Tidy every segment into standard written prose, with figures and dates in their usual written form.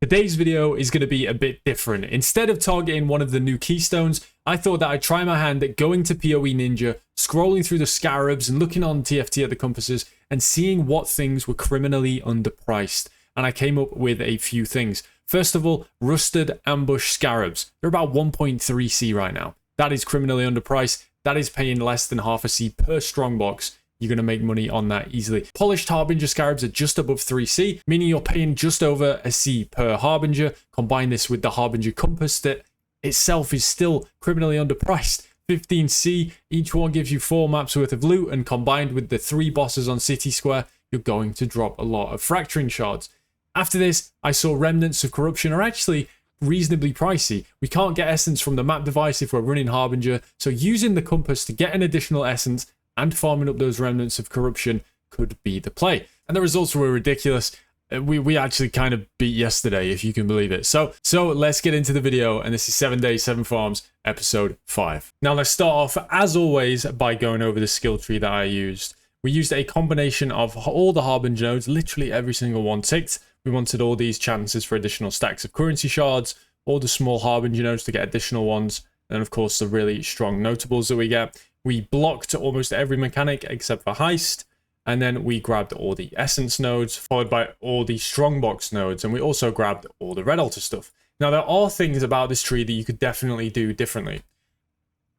Today's video is going to be a bit different. Instead of targeting one of the new keystones, I thought that I'd try my hand at going to PoE Ninja, scrolling through the scarabs and looking on TFT at the compasses and seeing what things were criminally underpriced. And I came up with a few things. First of all, rusted ambush scarabs. They're about 1.3C right now. That is criminally underpriced. That is paying less than half a C per strongbox. You're going to make money on that easily. Polished Harbinger scarabs are just above 3C, meaning you're paying just over a C per Harbinger. Combine this with the Harbinger compass that itself is still criminally underpriced. 15C, each one gives you 4 maps worth of loot, and combined with the 3 bosses on City Square, you're going to drop a lot of fracturing shards. After this, I saw remnants of corruption are actually reasonably pricey. We can't get essence from the map device if we're running Harbinger, so using the compass to get an additional essence and farming up those remnants of corruption could be the play. And the results were ridiculous. We actually kind of beat yesterday, if you can believe it. So let's get into the video, and this is 7 Days, 7 Farms, episode 5. Now let's start off, as always, by going over the skill tree that I used. We used a combination of all the Harbinger nodes, literally every single one ticked. We wanted all these chances for additional stacks of currency shards, all the small Harbinger nodes to get additional ones, and of course the really strong notables that we get. We blocked almost every mechanic except for Heist, and then we grabbed all the Essence nodes, followed by all the Strongbox nodes, and we also grabbed all the Red Altar stuff. Now, there are things about this tree that you could definitely do differently.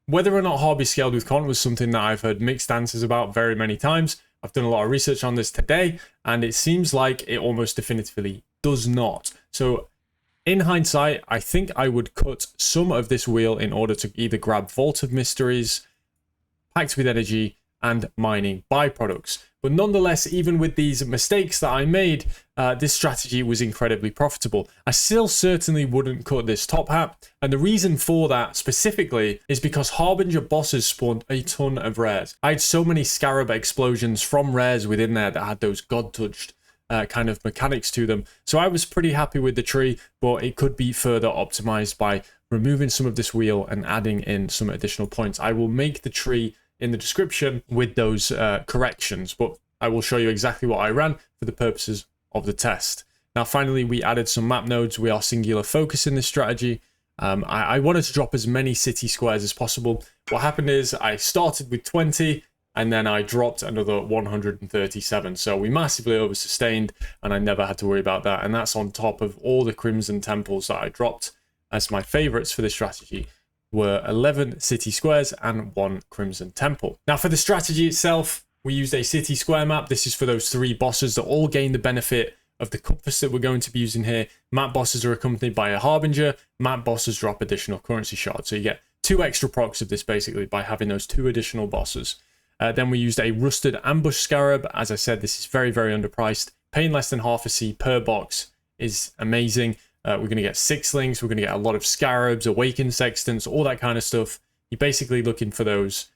Whether or not Harby scaled with Con was something that I've heard mixed answers about very many times. I've done a lot of research on this today, and it seems like it almost definitively does not. So, in hindsight, I think I would cut some of this wheel in order to either grab Vault of Mysteries, Packed with Energy, and mining byproducts. But nonetheless, even with these mistakes that I made, this strategy was incredibly profitable. I still certainly wouldn't cut this top hat, and the reason for that specifically is because Harbinger bosses spawned a ton of rares. I had so many scarab explosions from rares within there that had those god-touched kind of mechanics to them. So I was pretty happy with the tree, but it could be further optimized by removing some of this wheel and adding in some additional points. I will make the tree in the description with those corrections, but I will show you exactly what I ran for the purposes of the test. Now, finally, we added some map nodes. We are singular focus in this strategy. I wanted to drop as many city squares as possible. What happened is I started with 20, and then I dropped another 137. So we massively oversustained, and I never had to worry about that. And that's on top of all the Crimson Temples that I dropped as my favorites for this strategy were 11 city squares and 1 Crimson Temple. Now, for the strategy itself, we used a city square map. This is for those 3 bosses that all gain the benefit of the compass that we're going to be using here. Map bosses are accompanied by a Harbinger. Map bosses drop additional currency shards. So you get 2 extra procs of this basically by having those 2 additional bosses. Then we used a rusted ambush scarab. As I said, this is very, very underpriced. Paying less than half a C per box is amazing. We're going to get 6 links. We're going to get a lot of scarabs, awakened sextants, all that kind of stuff. You're basically looking for those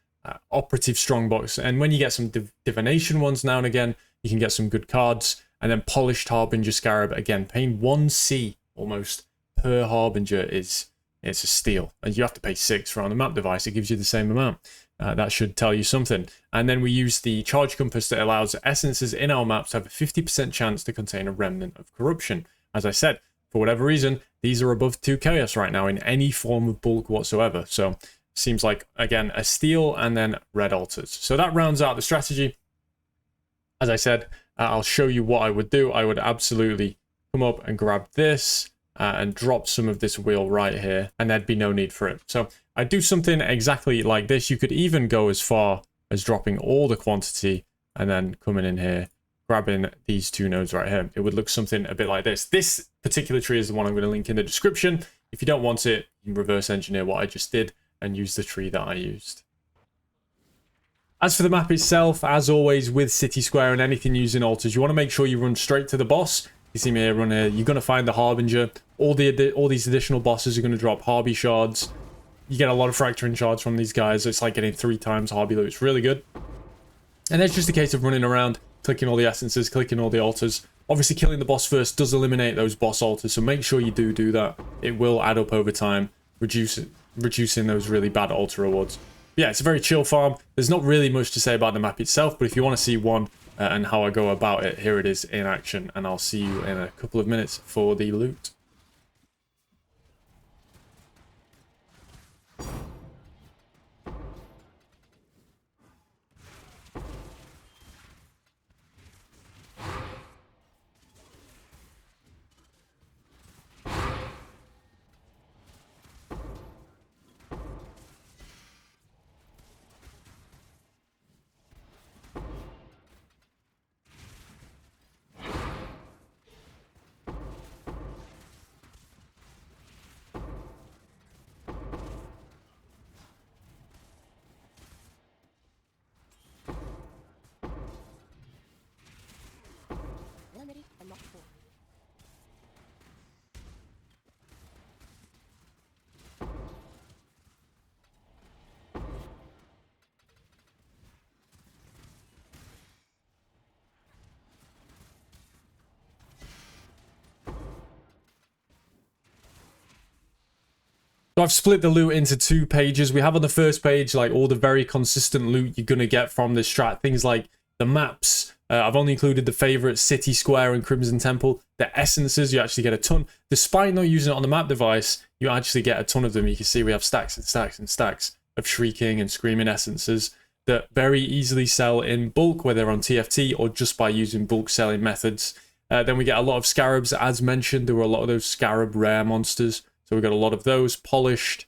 operative strongbox. And when you get some divination ones now and again, you can get some good cards. And then polished Harbinger scarab, again, paying 1C almost per Harbinger it's a steal. And you have to pay 6 for on the map device. It gives you the same amount. That should tell you something. And then we use the charge compass that allows essences in our maps to have a 50% chance to contain a remnant of corruption. As I said, for whatever reason, these are above 2 chaos right now in any form of bulk whatsoever. So seems like, again, a steal and then red altars. So that rounds out the strategy. As I said, I'll show you what I would do. I would absolutely come up and grab this and drop some of this wheel right here, and there'd be no need for it. So I'd do something exactly like this. You could even go as far as dropping all the quantity and then coming in here, grabbing these 2 nodes right here. It would look something a bit like this. This particular tree is the one I'm going to link in the description. If you don't want it, you can reverse engineer what I just did and use the tree that I used. As for the map itself, as always with City Square and anything using altars, you want to make sure you run straight to the boss. You see me here, run here. You're going to find the Harbinger. All these additional bosses are going to drop Harby shards. You get a lot of fracturing shards from these guys. It's like getting 3 times Harby loot. It's really good. And it's just a case of running around, clicking all the essences, clicking all the altars. Obviously, killing the boss first does eliminate those boss altars, so make sure you do that. It will add up over time, reducing those really bad altar rewards. Yeah, it's a very chill farm. There's not really much to say about the map itself, but if you want to see one and how I go about it, here it is in action, and I'll see you in a couple of minutes for the loot. So I've split the loot into 2 pages. We have on the first page like all the very consistent loot you're going to get from this strat. Things like the maps. I've only included the favorite City Square and Crimson Temple. The essences, you actually get a ton. Despite not using it on the map device, you actually get a ton of them. You can see we have stacks and stacks and stacks of Shrieking and Screaming essences that very easily sell in bulk, whether on TFT or just by using bulk selling methods. Then we get a lot of scarabs. As mentioned, there were a lot of those scarab rare monsters. So we got a lot of those, polished,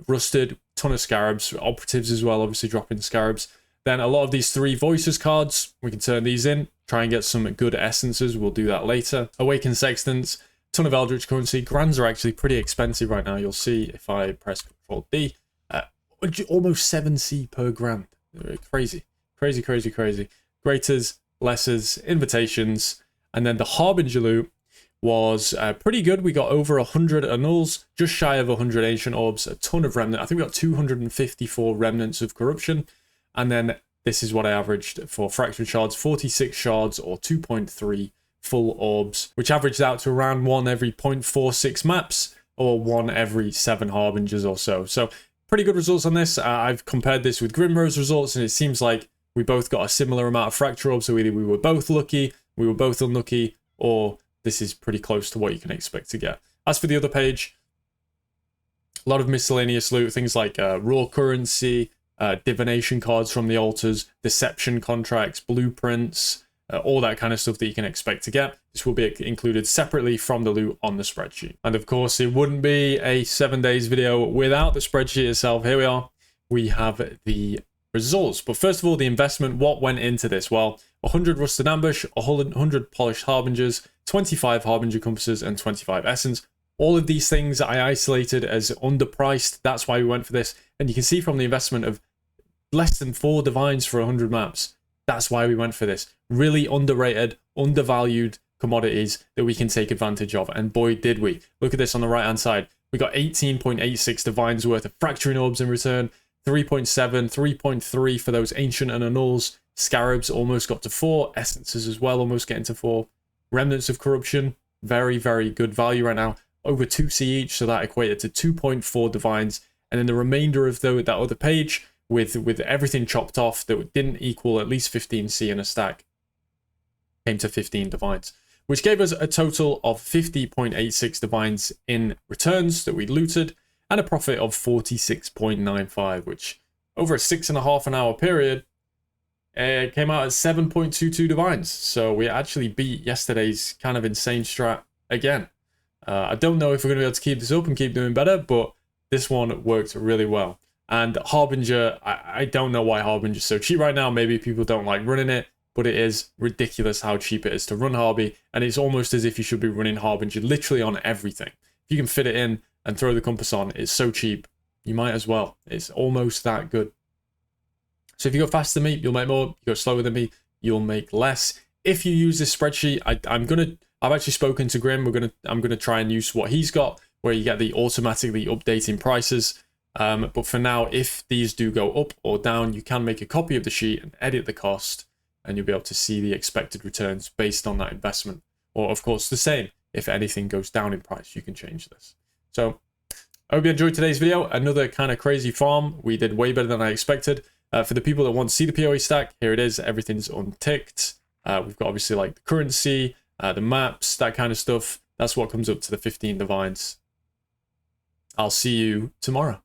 rusted, ton of scarabs, operatives as well, obviously dropping scarabs. Then a lot of these 3 voices cards, we can turn these in, try and get some good essences. We'll do that later. Awakened Sextants, ton of Eldritch currency. Grands are actually pretty expensive right now. You'll see if I press Ctrl D, almost 7C per grand. Crazy, crazy, crazy, crazy. Greaters, lessers, invitations, and then the Harbinger loot was pretty good. We got over 100 annuls, just shy of 100 ancient orbs, a ton of remnant. I think we got 254 remnants of corruption. And then this is what I averaged for fractured shards, 46 shards or 2.3 full orbs, which averaged out to around 1 every 0.46 maps or 1 every 7 harbingers or so. So pretty good results on this. I've compared this with Grimrose results, and it seems like we both got a similar amount of fracture orbs. So either we were both lucky, we were both unlucky, or this is pretty close to what you can expect to get. As for the other page, a lot of miscellaneous loot, things like raw currency, divination cards from the altars, deception contracts, blueprints, all that kind of stuff that you can expect to get. This will be included separately from the loot on the spreadsheet. And of course, it wouldn't be a 7 days video without the spreadsheet itself. Here we are. We have the results. But first of all, the investment, what went into this? Well, 100 rusted ambush, 100 polished harbingers, 25 harbinger compasses, and 25 essence. All of these things I isolated as underpriced. That's why we went for this. And you can see from the investment of less than 4 divines for 100 maps. That's why we went for this. Really underrated, undervalued commodities that we can take advantage of. And boy, did we. Look at this on the right-hand side. We got 18.86 divines worth of fracturing orbs in return. 3.7, 3.3 for those ancient and annuls. Scarabs almost got to 4. Essences as well, almost getting to 4. Remnants of corruption. Very, very good value right now. Over 2C each, so that equated to 2.4 divines. And then the remainder of that other page, with everything chopped off that didn't equal at least 15C in a stack, came to 15 divines, which gave us a total of 50.86 divines in returns that we looted, and a profit of 46.95, which over a 6.5 hour period came out at 7.22 divines. So we actually beat yesterday's kind of insane strat again. I don't know if we're going to be able to keep this up and keep doing better, but this one worked really well. And Harbinger, I don't know why Harbinger's so cheap right now. Maybe people don't like running it, but it is ridiculous how cheap it is to run Harby. And it's almost as if you should be running Harbinger literally on everything. If you can fit it in and throw the compass on, it's so cheap, you might as well. It's almost that good. So if you go faster than me, you'll make more. You go slower than me, you'll make less. If you use this spreadsheet, I've actually spoken to Grim. I'm gonna try and use what he's got, where you get the automatically updating prices. But for now, if these do go up or down, you can make a copy of the sheet and edit the cost, and you'll be able to see the expected returns based on that investment. Or of course the same, if anything goes down in price, you can change this. So I hope you enjoyed today's video. Another kind of crazy farm. We did way better than I expected. For the people that want to see the PoE stack, here it is. Everything's unticked. We've got obviously like the currency, the maps, that kind of stuff. That's what comes up to the 15 divines. I'll see you tomorrow.